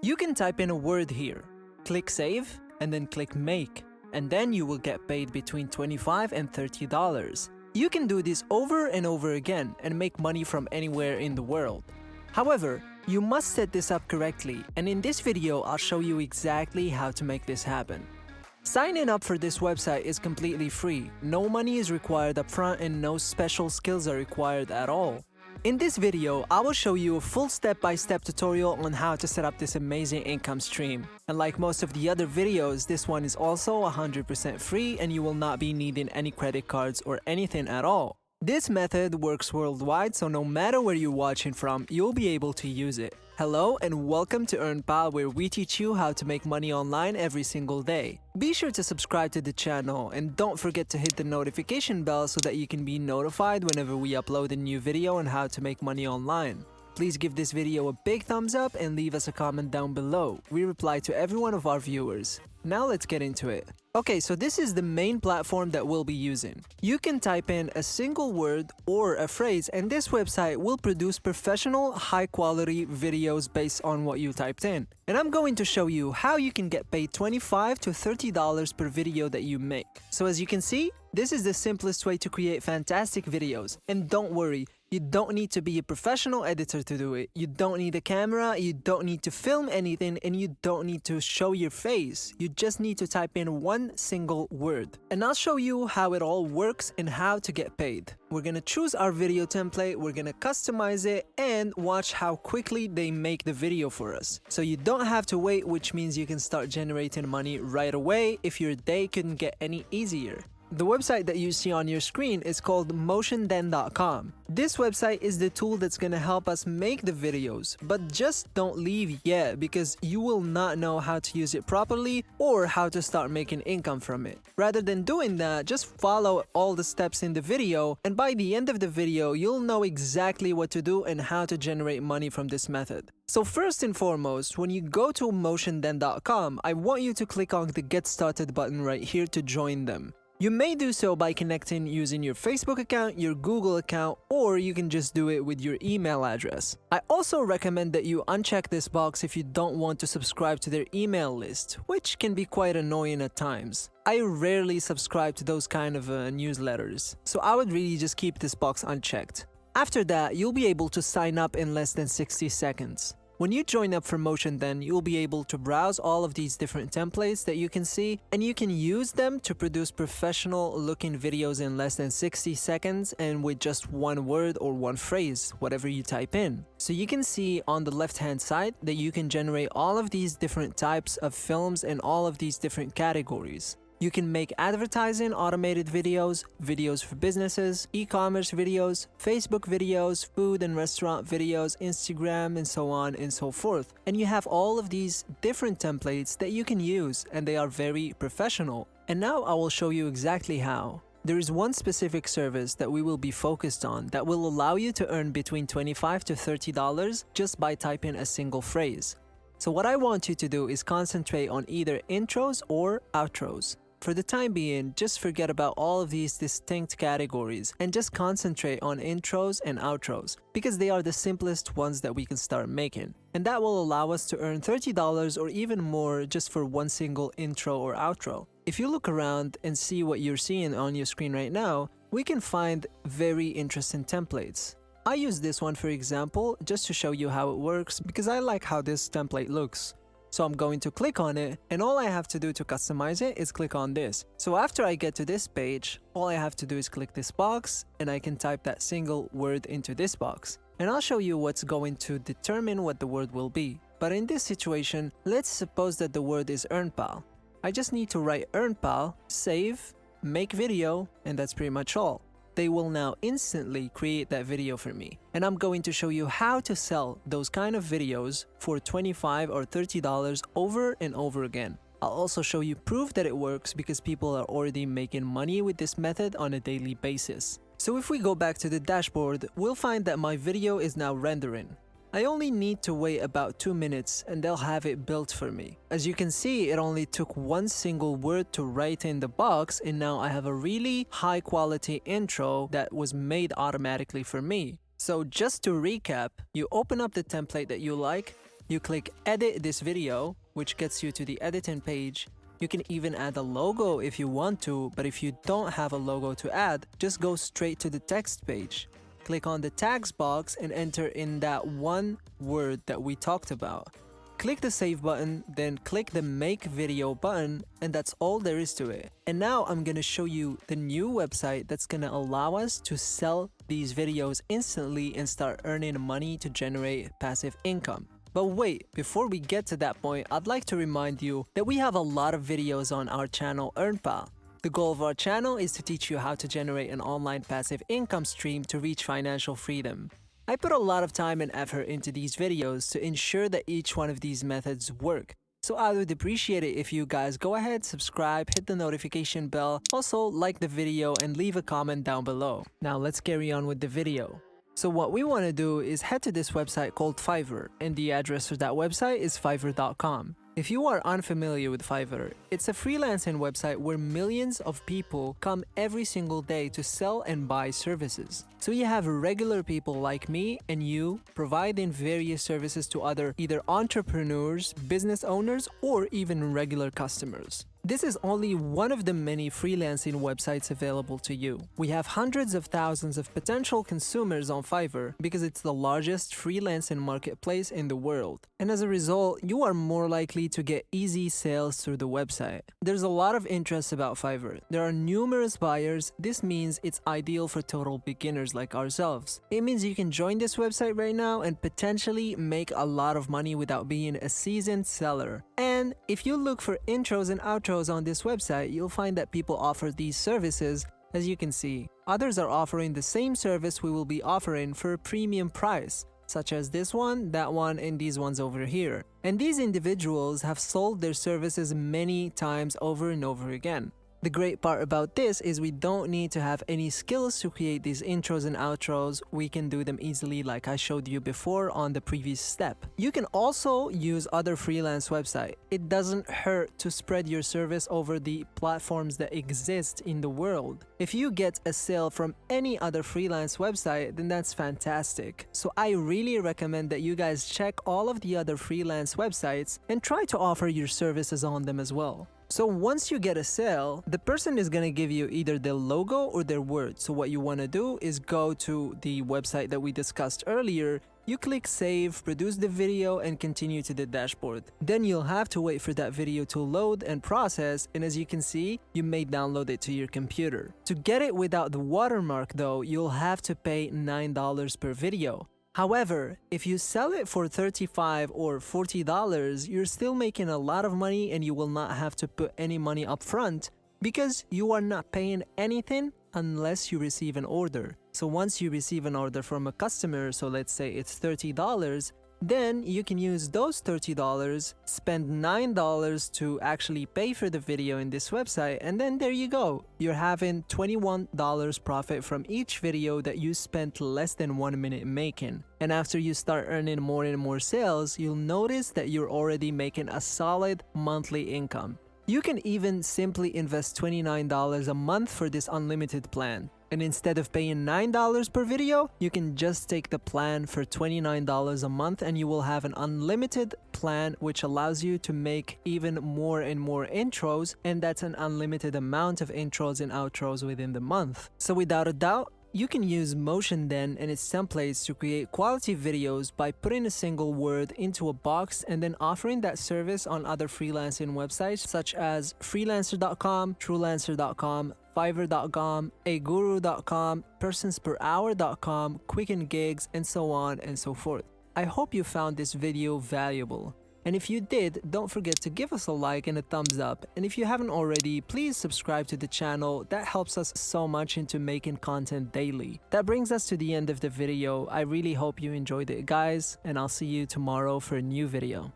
You can type in a word here, click save, and then click make, and then you will get paid between $25 and $30. You can do this over and over again and make money from anywhere in the world. However, you must set this up correctly, and in this video I'll show you exactly how to make this happen. Signing up for this website is completely free, no money is required upfront and no special skills are required at all. In this video, I will show you a full step-by-step tutorial on how to set up this amazing income stream. And like most of the other videos, this one is also 100% free and you will not be needing any credit cards or anything at all. This method works worldwide, so no matter where you're watching from, you'll be able to use it. Hello and welcome to EarnPal, where we teach you how to make money online every single day. Be sure to subscribe to the channel and don't forget to hit the notification bell so that you can be notified whenever we upload a new video on how to make money online. Please give this video a big thumbs up and leave us a comment down below. We reply to every one of our viewers. Now let's get into it. Okay, so this is the main platform that we'll be using. You can type in a single word or a phrase and this website will produce professional, high-quality videos based on what you typed in. And I'm going to show you how you can get paid $25 to $30 per video that you make. So as you can see, this is the simplest way to create fantastic videos. And don't worry, you don't need to be a professional editor to do it. You don't need a camera, you don't need to film anything, and you don't need to show your face. You just need to type in one single word. And I'll show you how it all works and how to get paid. We're gonna choose our video template, we're gonna customize it, and watch how quickly they make the video for us. So you don't have to wait, which means you can start generating money right away if your day couldn't get any easier. The website that you see on your screen is called motionden.com. This website is the tool that's gonna help us make the videos, but just don't leave yet because you will not know how to use it properly or how to start making income from it. Rather than doing that, just follow all the steps in the video and by the end of the video, you'll know exactly what to do and how to generate money from this method. So first and foremost, when you go to motionden.com, I want you to click on the Get Started button right here to join them. You may do so by connecting using your Facebook account, your Google account, or you can just do it with your email address. I also recommend that you uncheck this box if you don't want to subscribe to their email list, which can be quite annoying at times. I rarely subscribe to those kind of newsletters, so I would really just keep this box unchecked. After that, you'll be able to sign up in less than 60 seconds. When you join up for Motionden, you'll be able to browse all of these different templates that you can see, and you can use them to produce professional looking videos in less than 60 seconds and with just one word or one phrase, whatever you type in. So you can see on the left hand side that you can generate all of these different types of films and all of these different categories. You can make advertising, automated videos, videos for businesses, e-commerce videos, Facebook videos, food and restaurant videos, Instagram, and so on and so forth. And you have all of these different templates that you can use, and they are very professional. And now I will show you exactly how. There is one specific service that we will be focused on that will allow you to earn between $25 to $30 just by typing a single phrase. So what I want you to do is concentrate on either intros or outros. For the time being, just forget about all of these distinct categories and just concentrate on intros and outros because they are the simplest ones that we can start making. And that will allow us to earn $30 or even more just for one single intro or outro. If you look around and see what you're seeing on your screen right now, we can find very interesting templates. I use this one for example just to show you how it works because I like how this template looks. So I'm going to click on it, and all I have to do to customize it is click on this. So after I get to this page, all I have to do is click this box, and I can type that single word into this box. And I'll show you what's going to determine what the word will be. But in this situation, let's suppose that the word is EarnPal. I just need to write EarnPal, save, make video, and that's pretty much all. They will now instantly create that video for me. And I'm going to show you how to sell those kind of videos for $25 or $30 over and over again. I'll also show you proof that it works because people are already making money with this method on a daily basis. So if we go back to the dashboard, we'll find that my video is now rendering. I only need to wait about 2 minutes and they'll have it built for me. As you can see, it only took one single word to write in the box, and now I have a really high quality intro that was made automatically for me. So just to recap, you open up the template that you like, You click edit this video, which gets you to the editing page. You can even add a logo if you want to, but if you don't have a logo to add, just go straight to the text page. Click on the tags box and enter in that one word that we talked about. Click the save button, then click the make video button, and that's all there is to it. And now I'm gonna show you the new website that's gonna allow us to sell these videos instantly and start earning money to generate passive income. But wait, before we get to that point, I'd like to remind you that we have a lot of videos on our channel EarnPal. The goal of our channel is to teach you how to generate an online passive income stream to reach financial freedom. I put a lot of time and effort into these videos to ensure that each one of these methods work. So I would appreciate it if you guys go ahead, subscribe, hit the notification bell, also like the video and leave a comment down below. Now let's carry on with the video. So what we want to do is head to this website called Fiverr, and the address for that website is fiverr.com. If you are unfamiliar with Fiverr, it's a freelancing website where millions of people come every single day to sell and buy services. So you have regular people like me and you providing various services to other either entrepreneurs, business owners, or even regular customers. This is only one of the many freelancing websites available to you. We have hundreds of thousands of potential consumers on Fiverr because it's the largest freelancing marketplace in the world. And as a result, you are more likely to get easy sales through the website. There's a lot of interest about Fiverr. There are numerous buyers. This means it's ideal for total beginners like ourselves. It means you can join this website right now and potentially make a lot of money without being a seasoned seller. And if you look for intros and outros on this website, you'll find that people offer these services. As you can see, others are offering the same service we will be offering for a premium price, such as this one, that one, and these ones over here. And these individuals have sold their services many times over and over again. The great part about this is we don't need to have any skills to create these intros and outros. We can do them easily like I showed you before on the previous step. You can also use other freelance websites. It doesn't hurt to spread your service over the platforms that exist in the world. If you get a sale from any other freelance website, then that's fantastic. So I really recommend that you guys check all of the other freelance websites and try to offer your services on them as well. So once you get a sale, the person is going to give you either their logo or their word. So what you want to do is go to the website that we discussed earlier. You click save, produce the video, and continue to the dashboard. Then you'll have to wait for that video to load and process, and as you can see, you may download it to your computer. To get it without the watermark though, you'll have to pay $9 per video. However, if you sell it for $35 or $40, you're still making a lot of money and you will not have to put any money up front because you are not paying anything unless you receive an order. So once you receive an order from a customer, so let's say it's $30, then you can use those $30, spend $9 to actually pay for the video in this website, and then there you go. You're having $21 profit from each video that you spent less than 1 minute making. And after you start earning more and more sales, you'll notice that you're already making a solid monthly income. You can even simply invest $29 a month for this unlimited plan. And instead of paying $9 per video, you can just take the plan for $29 a month and you will have an unlimited plan which allows you to make even more and more intros, and that's an unlimited amount of intros and outros within the month. So without a doubt, you can use Motion then and its templates to create quality videos by putting a single word into a box and then offering that service on other freelancing websites such as freelancer.com, truelancer.com, fiverr.com, aguru.com, personsperhour.com, Quicken Gigs, and so on and so forth. I hope you found this video valuable. And if you did, don't forget to give us a like and a thumbs up. And if you haven't already, please subscribe to the channel. That helps us so much into making content daily. That brings us to the end of the video. I really hope you enjoyed it, guys, and I'll see you tomorrow for a new video.